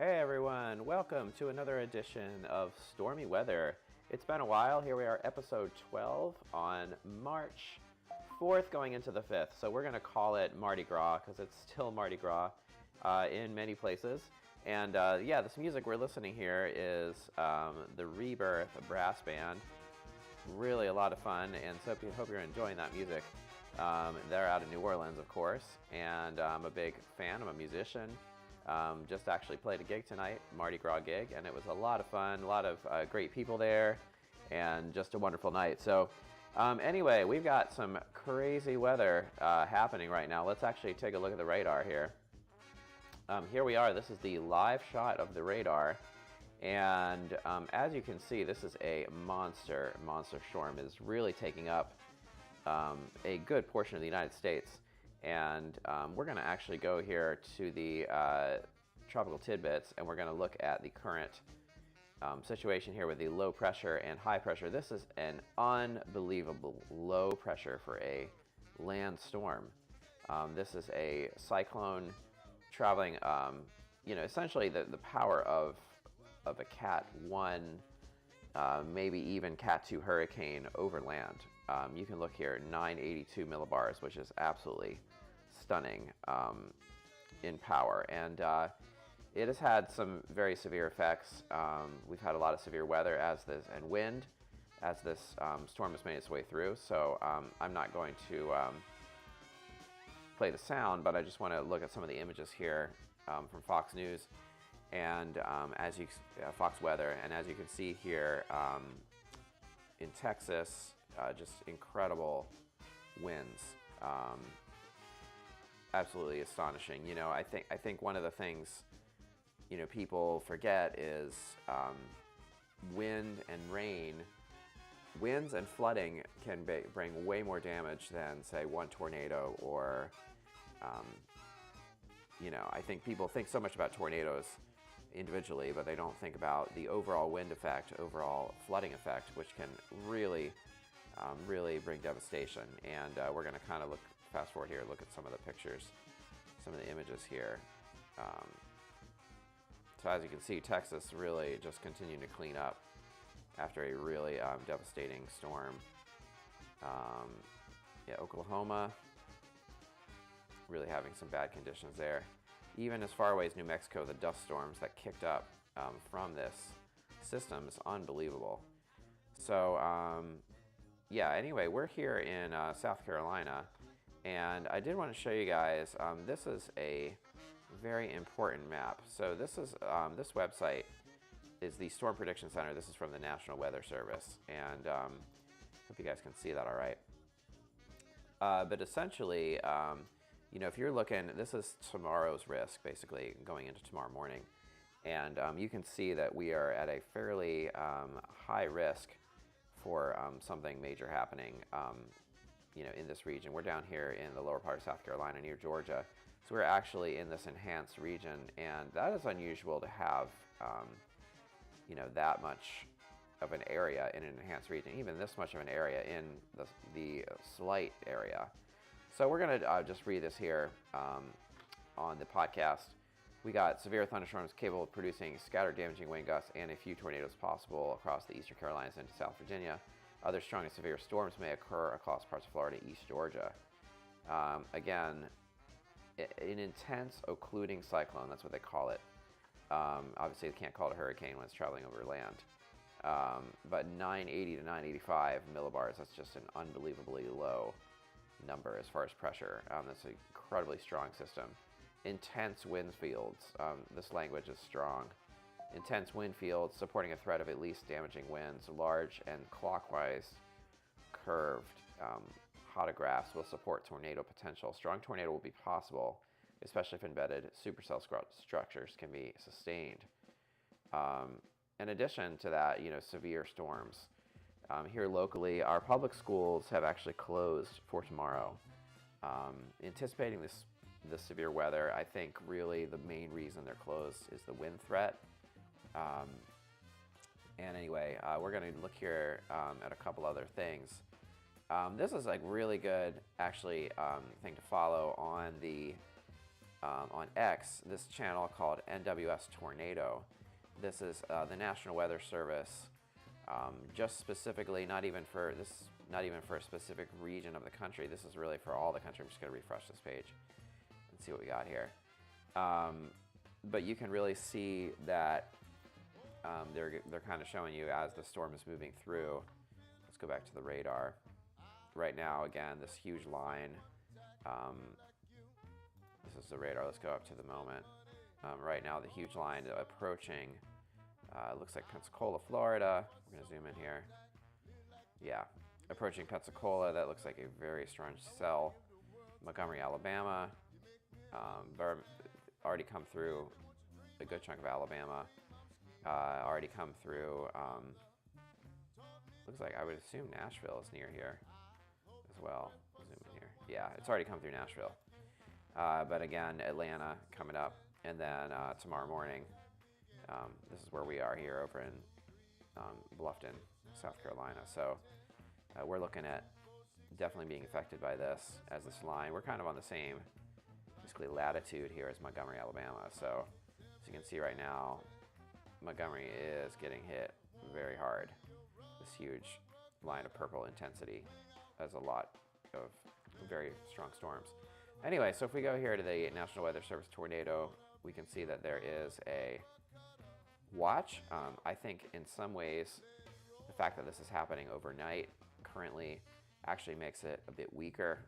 Hey everyone, welcome to another edition of Stormy Weather. It's been a while. Here we are, episode 12 on March 4th going into the 5th. So we're going to call it Mardi Gras because it's still Mardi Gras in many places. And yeah, this music we're listening here is the Rebirth brass band. Really a lot of fun, and so hope you're enjoying that music. They're out of New Orleans, of course, and I'm a big fan. I'm a musician. Just actually played a gig tonight, Mardi Gras gig, and it was a lot of fun, a lot of great people there, and just a wonderful night. So anyway, we've got some crazy weather happening right now. Let's actually take a look at the radar here. Here we are. This is the live shot of the radar, and as you can see, this is a monster storm. It is really taking up a good portion of the United States. And we're going to actually go here to the tropical tidbits, and we're going to look at the current situation here with the low pressure and high pressure. This is an unbelievable low pressure for a land storm. This is a cyclone traveling, essentially the power of a Cat 1, maybe even Cat 2 hurricane over land. You can look here, 982 millibars, which is absolutely stunning in power. And it has had some very severe effects. We've had a lot of severe weather and wind as this storm has made its way through. So I'm not going to play the sound, but I just want to look at some of the images here from Fox News and Fox Weather. And as you can see here in Texas, just incredible winds, absolutely astonishing. I think one of the things people forget is wind and rain. Winds and flooding can bring way more damage than, say, one tornado or I think people think so much about tornadoes individually, but they don't think about the overall wind effect, overall flooding effect, which can really bring devastation. And we're going to kind of fast forward here, look at some of the pictures, some of the images here. So as you can see, Texas really just continuing to clean up after a really devastating storm. Yeah, Oklahoma, really having some bad conditions there. Even as far away as New Mexico, the dust storms that kicked up from this system is unbelievable. So yeah, anyway, we're here in South Carolina, and I did want to show you guys, this is a very important map. So this is this website is the Storm Prediction Center. This is from the National Weather Service, and hope you guys can see that all right. But essentially, if you're looking, this is tomorrow's risk, basically, going into tomorrow morning. And you can see that we are at a fairly high risk for something major happening, in this region. We're down here in the lower part of South Carolina near Georgia. So we're actually in this enhanced region, and that is unusual to have, that much of an area in an enhanced region, even this much of an area in the slight area. So we're going to just read this here on the podcast. We got severe thunderstorms capable of producing scattered damaging wind gusts and a few tornadoes possible across the eastern Carolinas into South Virginia. Other strong and severe storms may occur across parts of Florida and East Georgia. Again, an intense occluding cyclone, that's what they call it. Obviously, they can't call it a hurricane when it's traveling over land. But 980 to 985 millibars, that's just an unbelievably low number as far as pressure. That's an incredibly strong system. Intense wind fields, this language is strong. Intense wind fields supporting a threat of at least damaging winds. Large and clockwise curved hotographs will support tornado potential. Strong tornado will be possible, especially if embedded supercell structures can be sustained. In addition to that, severe storms. Here locally, our public schools have actually closed for tomorrow. Anticipating this severe weather, I think really the main reason they're closed is the wind threat. And anyway, we're going to look here at a couple other things. This is like really good, actually, thing to follow on the on X this channel called NWS Tornado. This is the National Weather Service, just specifically, not even for a specific region of the country. This is really for all the country. I'm just going to refresh this page and see what we got here. But you can really see that they're kind of showing you as the storm is moving through. Let's go back to the radar. Right now, again, this huge line. This is the radar. Let's go up to the moment. Right now, the huge line approaching. Looks like Pensacola, Florida. We're going to zoom in here. Yeah, approaching Pensacola. That looks like a very strong cell. Montgomery, Alabama. Already come through a good chunk of Alabama. Already come through. Looks like I would assume Nashville is near here as well. Zoom in here. Yeah, it's already come through Nashville. But again, Atlanta coming up, and then tomorrow morning. This is where we are here over in Bluffton, South Carolina. So we're looking at definitely being affected by this as this line. We're kind of on the same, basically, latitude here as Montgomery, Alabama. So as you can see right now, Montgomery is getting hit very hard. This huge line of purple intensity has a lot of very strong storms. Anyway, so if we go here to the National Weather Service tornado, we can see that there is a watch. I think in some ways, the fact that this is happening overnight currently actually makes it a bit weaker.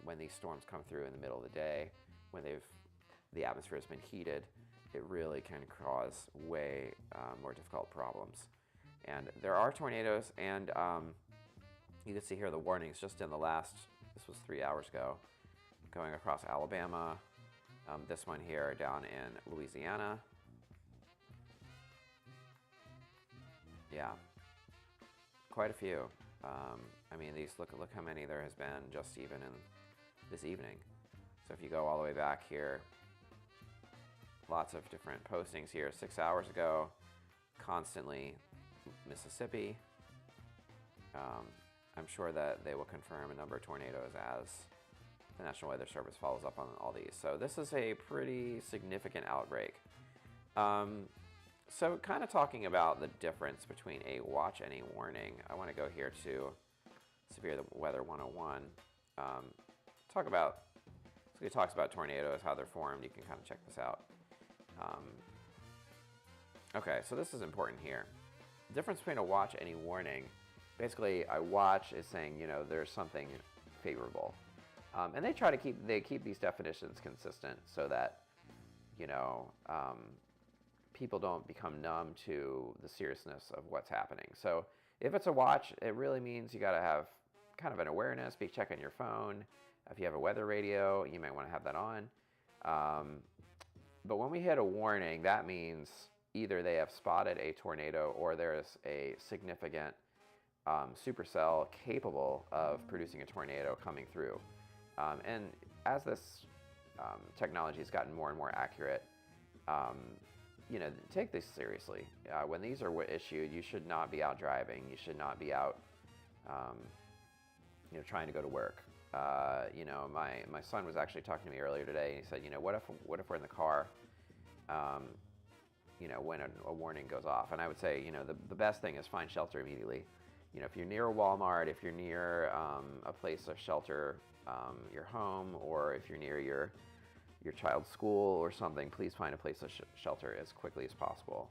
When these storms come through in the middle of the day, when the atmosphere has been heated, it really can cause way more difficult problems. And there are tornadoes, and you can see here the warnings just in the last, this was 3 hours ago, going across Alabama. This one here down in Louisiana. Yeah, quite a few. I mean, look how many there has been just even in this evening. So if you go all the way back here, lots of different postings here. 6 hours ago, constantly Mississippi. I'm sure that they will confirm a number of tornadoes as the National Weather Service follows up on all these. So this is a pretty significant outbreak. So kind of talking about the difference between a watch and a warning, I want to go here to Severe Weather 101. So it talks about tornadoes, how they're formed. You can kind of check this out. Okay, so this is important here. The difference between a watch and a warning, basically a watch is saying, you know, there's something favorable. And they try to keep these definitions consistent so that, you know, people don't become numb to the seriousness of what's happening. So if it's a watch, it really means you got to have kind of an awareness, be checking your phone. If you have a weather radio, you might want to have that on. But when we hit a warning, that means either they have spotted a tornado or there is a significant supercell capable of producing a tornado coming through. And as this technology has gotten more and more accurate, you know, take this seriously. When these are issued, you should not be out driving. You should not be out, you know, trying to go to work. You know, my son was actually talking to me earlier today, and he said, you know, what if we're in the car, you know, when a warning goes off? And I would say, you know, the best thing is find shelter immediately. You know, if you're near a Walmart, if you're near a place of shelter, your home, or if you're near your child's school or something, please find a place of shelter as quickly as possible.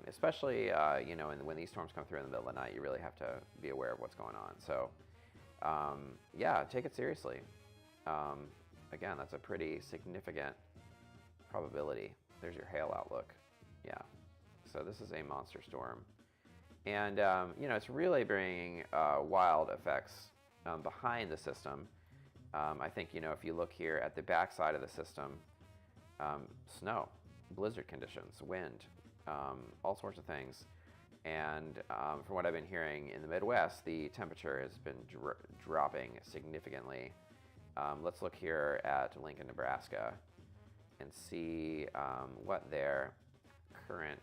Especially, you know, when these storms come through in the middle of the night, you really have to be aware of what's going on. So, yeah, take it seriously. Again, that's a pretty significant probability. There's your hail outlook. Yeah. So this is a monster storm. And, you know, it's really bringing wild effects behind the system. I think, you know, if you look here at the back side of the system, snow, blizzard conditions, wind, all sorts of things. And from what I've been hearing in the Midwest, the temperature has been dropping significantly. Let's look here at Lincoln, Nebraska, and see what their current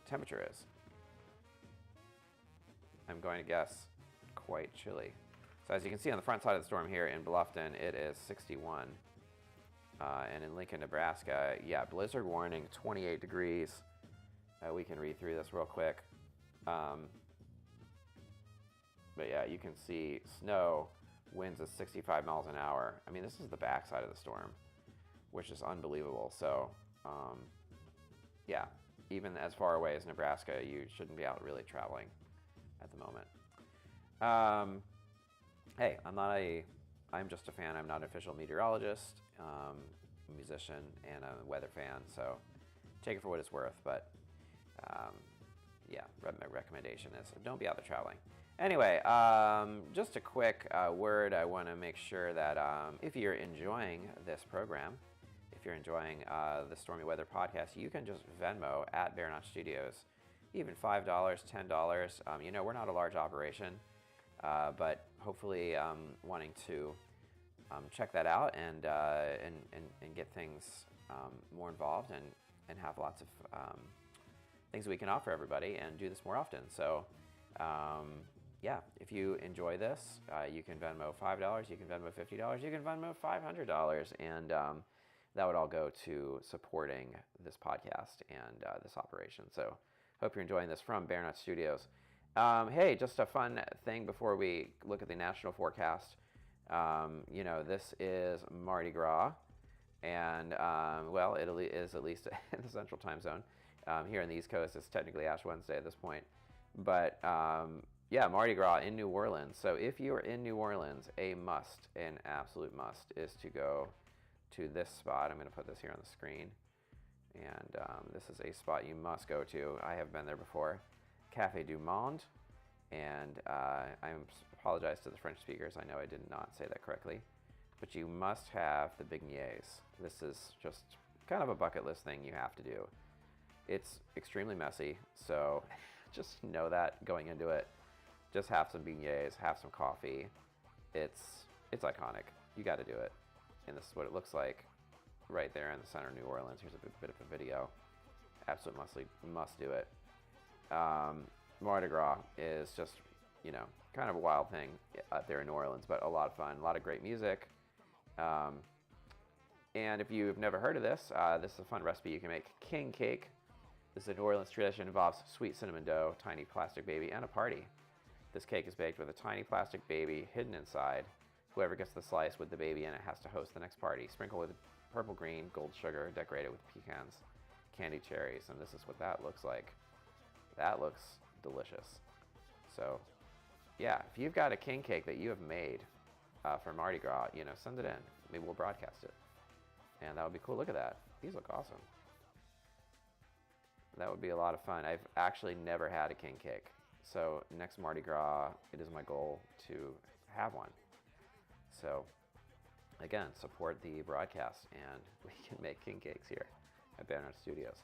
temperature is. I'm going to guess quite chilly. So as you can see on the front side of the storm here in Bluffton, it is 61. And in Lincoln, Nebraska, yeah, blizzard warning, 28 degrees. We can read through this real quick. But yeah, you can see snow, winds of 65 miles an hour. I mean, this is the backside of the storm, which is unbelievable. So, yeah, even as far away as Nebraska, you shouldn't be out really traveling at the moment. Hey, I'm just a fan. I'm not an official meteorologist, a musician, and a weather fan, so take it for what it's worth. But yeah, my recommendation is don't be out there traveling. Anyway, just a quick word. I want to make sure that if you're enjoying this program, if you're enjoying the Stormy Weather podcast, you can just Venmo at Bear Notch Studios, even $5, $10. You know, we're not a large operation, but hopefully wanting to check that out and get things more involved and have lots of things we can offer everybody and do this more often. So yeah, if you enjoy this, you can Venmo $5, you can Venmo $50, you can Venmo $500, and that would all go to supporting this podcast and this operation. So hope you're enjoying this from Bear Notch Studios. Hey, just a fun thing before we look at the national forecast. You know, this is Mardi Gras, and well, it is at least in the Central Time Zone. Here on the East Coast, it's technically Ash Wednesday at this point. But yeah, Mardi Gras in New Orleans. So if you are in New Orleans, an absolute must, is to go to this spot. I'm going to put this here on the screen. And this is a spot you must go to. I have been there before. Café du Monde. And I apologize to the French speakers. I know I did not say that correctly. But you must have the beignets. This is just kind of a bucket list thing you have to do. It's extremely messy, so just know that going into it. Just have some beignets, have some coffee. It's iconic. You got to do it. And this is what it looks like right there in the center of New Orleans. Here's a bit of a video. Absolute must do it. Mardi Gras is just, you know, kind of a wild thing out there in New Orleans, but a lot of fun, a lot of great music. And if you've never heard of this, this is a fun recipe you can make. King cake. This is a New Orleans tradition. Involves sweet cinnamon dough, tiny plastic baby, and a party. This cake is baked with a tiny plastic baby hidden inside. Whoever gets the slice with the baby in it has to host the next party. Sprinkle with purple, green, gold sugar, decorated with pecans, candied cherries, and this is what that looks like. That looks delicious. So, yeah, if you've got a king cake that you have made for Mardi Gras, you know, send it in. Maybe we'll broadcast it, and that would be cool. Look at that; these look awesome. That would be a lot of fun. I've actually never had a king cake, so next Mardi Gras, it is my goal to have one. So, again, support the broadcast, and we can make king cakes here at Bear Notch Studios.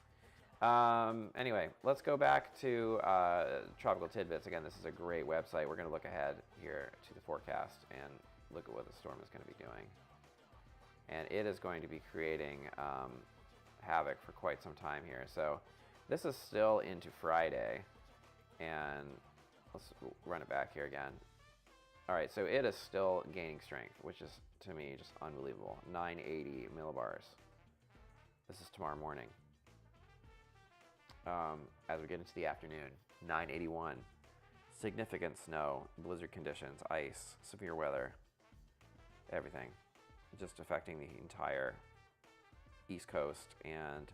Anyway, let's go back to Tropical Tidbits. Again, this is a great website. We're going to look ahead here to the forecast and look at what the storm is going to be doing. And it is going to be creating havoc for quite some time here. So this is still into Friday, and let's run it back here again. All right, so it is still gaining strength, which is, to me, just unbelievable. 980 millibars. This is tomorrow morning. As we get into the afternoon, 981. Significant snow, blizzard conditions, ice, severe weather, everything. Just affecting the entire East Coast and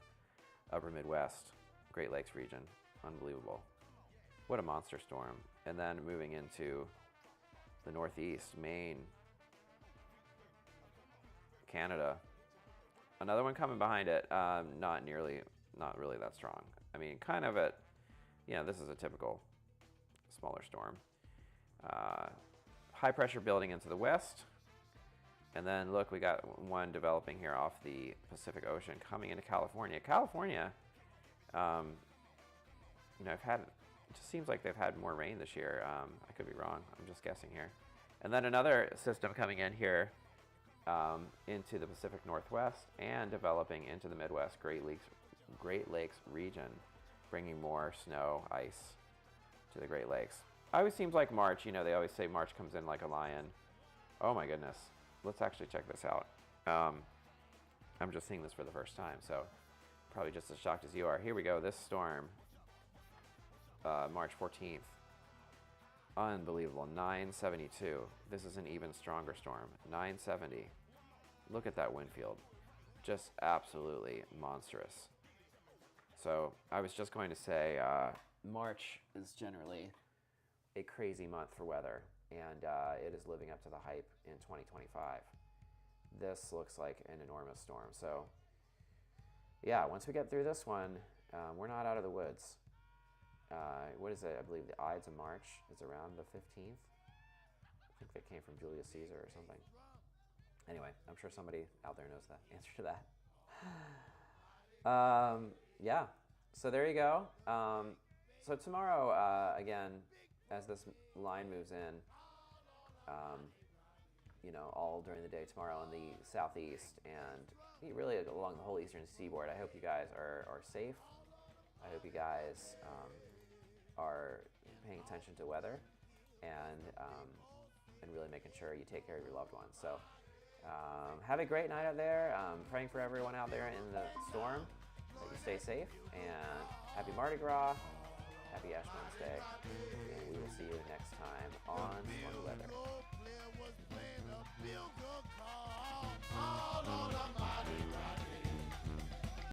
Upper Midwest, Great Lakes region. Unbelievable. What a monster storm. And then moving into the Northeast, Maine, Canada. Another one coming behind it, not really that strong. I mean, kind of at, you know, this is a typical smaller storm. High pressure building into the west. And then look, we got one developing here off the Pacific Ocean coming into California. California, you know, it just seems like they've had more rain this year. I could be wrong. I'm just guessing here. And then another system coming in here into the Pacific Northwest and developing into the Midwest, Great Lakes region, bringing more snow, ice to the Great Lakes. Always seems like March, you know, they always say March comes in like a lion. Oh my goodness. Let's actually check this out. I'm just seeing this for the first time, so probably just as shocked as you are. Here we go, this storm, March 14th. Unbelievable, 972. This is an even stronger storm, 970. Look at that wind field, just absolutely monstrous. So I was just going to say, March is generally a crazy month for weather, and it is living up to the hype in 2025. This looks like an enormous storm. So yeah, once we get through this one, we're not out of the woods. What is it? I believe the Ides of March is around the 15th. I think that came from Julius Caesar or something. Anyway, I'm sure somebody out there knows the answer to that. Yeah, so there you go. So tomorrow, again, as this line moves in, you know, all during the day tomorrow in the southeast and really along the whole eastern seaboard, I hope you guys are safe. I hope you guys are paying attention to weather and really making sure you take care of your loved ones. So have a great night out there. Praying for everyone out there in the storm, that you stay safe, and happy Mardi Gras, happy Ash Wednesday, and we will see you next time on Stormy Weather.